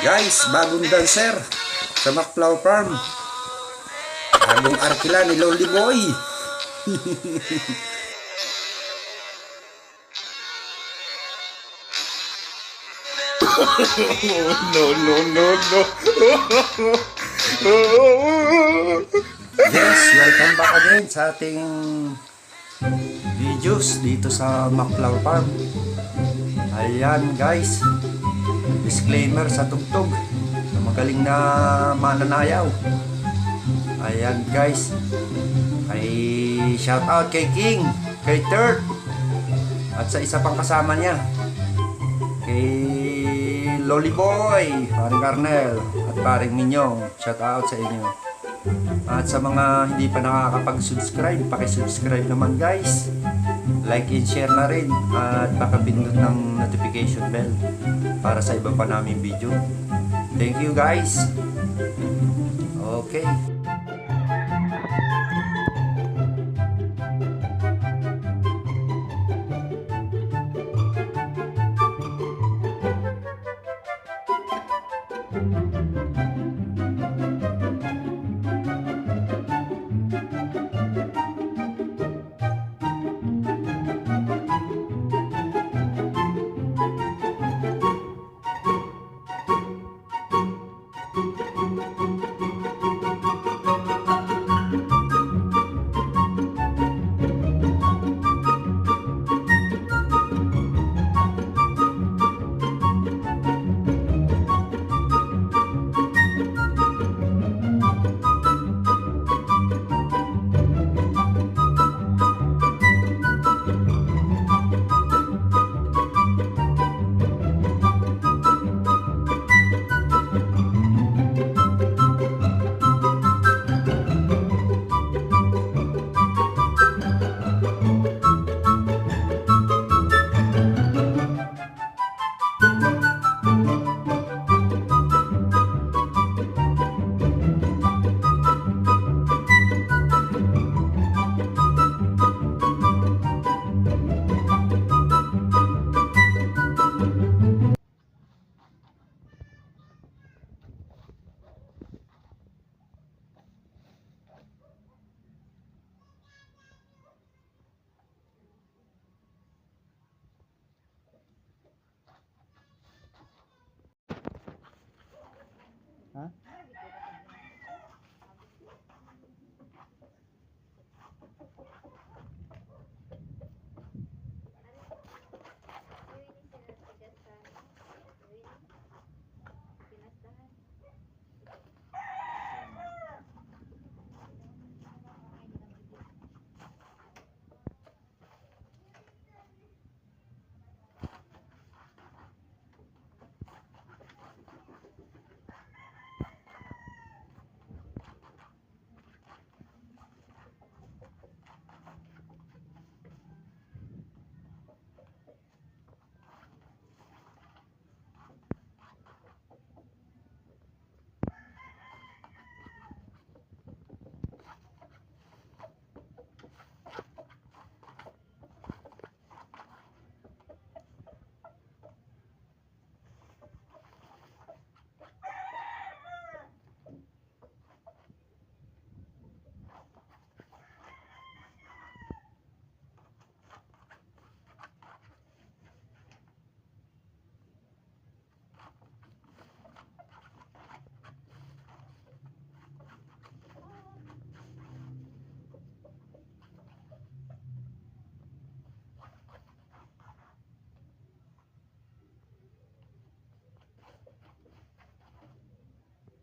Guys, bagong dancer sa McFlower Farm. Bagong arkila ni Lonely Boy. No, no, no, no. Yes, welcome back again sa ating videos dito sa McFlower Farm. Ayan guys, disclaimer sa tugtog na magaling na mananayaw. Ayan guys, shout out kay King, kay Third, at sa isa pang kasama niya, kay Lolly Boy, paring Carnel, at paring Minyong. Shout out sa inyo. At sa mga hindi pa nakakapag-subscribe, paki-subscribe naman guys. Like and share na rin, at pakapindot ng notification bell para sa iba pa namin video. Thank you guys. Okay.